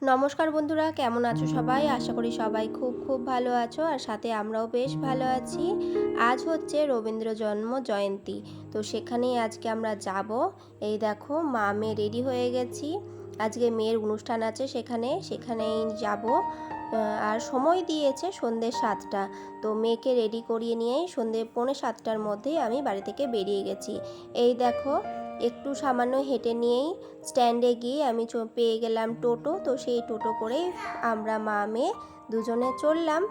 নমস্কার বন্ধুরা, কেমন আছো সবাই? আশা করি সবাই খুব খুব ভালো আছো, আর সাথে আমরাও বেশ ভালো আছি। আজ হচ্ছে রবীন্দ্র জন্ম জয়ন্তী, তো সেখানেই আজকে আমরা যাব। এই দেখো, মা মেয়ে রেডি হয়ে গেছি। আজকে মেয়ের অনুষ্ঠান আছে, সেখানেই যাব। আর সময় দিয়েছে সন্ধ্যে 7টা, তো মেয়েকে রেডি করিয়ে নিয়েই সন্ধ্যে 6:45টার মধ্যেই আমি বাড়ি থেকে বেরিয়ে গেছি। এই দেখো, একটু সামান্য হেঁটে নিয়েই স্ট্যান্ডে গিয়ে আমি পেয়ে গেলাম টোটো। তো সেই টোটো করেই আমরা মা মেয়ে দুজনে চললাম।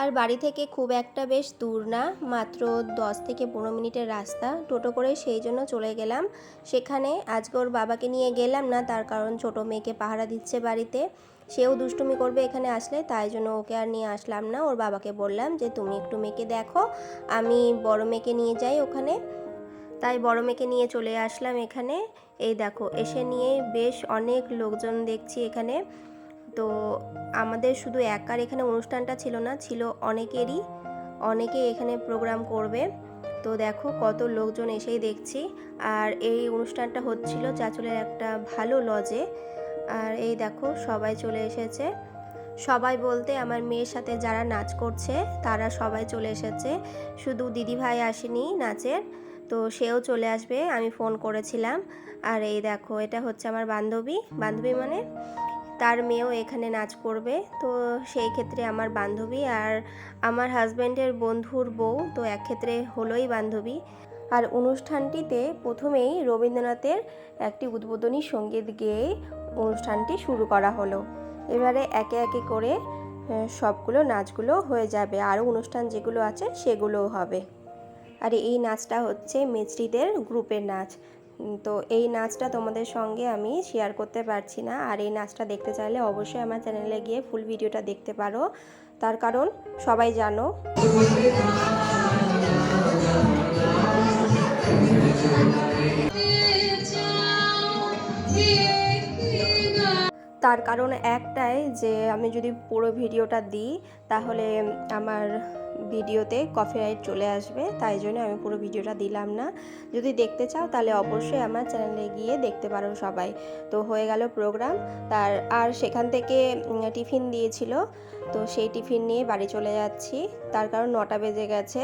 আর বাড়ি থেকে খুব একটা বেশ দূর না, মাত্র 10 থেকে 15 মিনিটের রাস্তা। টোটো করে সেই জন্য চলে গেলাম সেখানে। আজকে ওর বাবাকে নিয়ে গেলাম না, তার কারণ ছোট মেয়েকে পাহারা দিচ্ছে বাড়িতে, সেও দুষ্টুমি করবে এখানে আসলে, তাই জন্য ওকে আর নিয়ে আসলাম না। ওর বাবাকে বললাম যে তুমি একটু মেয়েকে দেখো, আমি বড় মেয়েকে নিয়ে যাই ওখানে। তাই বড় মেয়েকে নিয়ে চলে আসলাম এখানে। এই দেখো, এসে নিয়ে বেশ অনেক লোকজন দেখছি এখানে। তো আমাদের শুধু একার এখানে অনুষ্ঠানটা ছিল না, ছিল অনেকে এখানে প্রোগ্রাম করবে। তো দেখো কত লোকজন এসেই দেখছি। আর এই অনুষ্ঠানটা হচ্ছিল চাঁচলের একটা ভালো লজে। আর এই দেখো, সবাই চলে এসেছে। সবাই বলতে আমার মেয়ের সাথে যারা নাচ করছে তারা সবাই চলে এসেছে, শুধু দিদিভাই আসেনি নাচের, তো সেও চলে আসবে, আমি ফোন করেছিলাম। আর এই দেখো, এটা হচ্ছে আমার বান্ধবী মানে তার মেয়েও এখানে নাচ করবে, তো সেই ক্ষেত্রে আমার বান্ধবী আর আমার হাজব্যান্ডের বন্ধুর বউ, তো এক ক্ষেত্রে হলোই বান্ধবী। আর অনুষ্ঠানটিতে প্রথমেই রবীন্দ্রনাথের একটি উদ্বোধনী সঙ্গীত গেয়ে অনুষ্ঠানটি শুরু করা হলো। এবারে একে একে করে সবগুলো নাচগুলো হয়ে যাবে, আরও অনুষ্ঠান যেগুলো আছে সেগুলোও হবে। আর এই নাচটা হচ্ছে মেচরিদের গ্রুপের নাচ। তো এই নাচটা তোমাদের সঙ্গে আমি শেয়ার করতে পারছি না, আর এই নাচটা দেখতে চাইলে অবশ্যই আমার চ্যানেলে গিয়ে ফুল ভিডিওটা দেখতে পারো, তার কারণ সবাই জানো তার কারণ একটাই, যে আমি যদি পুরো ভিডিওটা দিই তাহলে আমার ভিডিওতে কপিরাইট চলে আসবে, তাই জন্য আমি পুরো ভিডিওটা দিলাম না। যদি দেখতে চাও তাহলে অবশ্যই আমার চ্যানেলে গিয়ে দেখতে পারো সবাই। তো হয়ে গেল প্রোগ্রাম, আর সেখান থেকে টিফিন দিয়েছিল, তো সেই টিফিন নিয়ে বাড়ি চলে যাচ্ছি, তার কারণ 9টা বেজে গেছে,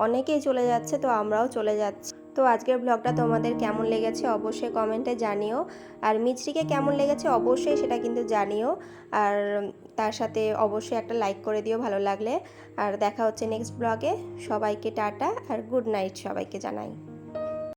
অনেকেই চলে যাচ্ছে, তো আমরাও চলে যাচ্ছি। তো আজকের ব্লগটা তোমাদের কেমন লেগেছে অবশ্যই কমেন্টে জানিও, আর মিছরিকে কেমন লেগেছে অবশ্যই সেটা কিন্তু জানিও, আর তার সাথে অবশ্যই একটা লাইক করে দিও ভালো লাগলে। আর দেখা হচ্ছে নেক্সট ব্লগে। সবাইকে টাটা আর গুড নাইট সবাইকে জানাই।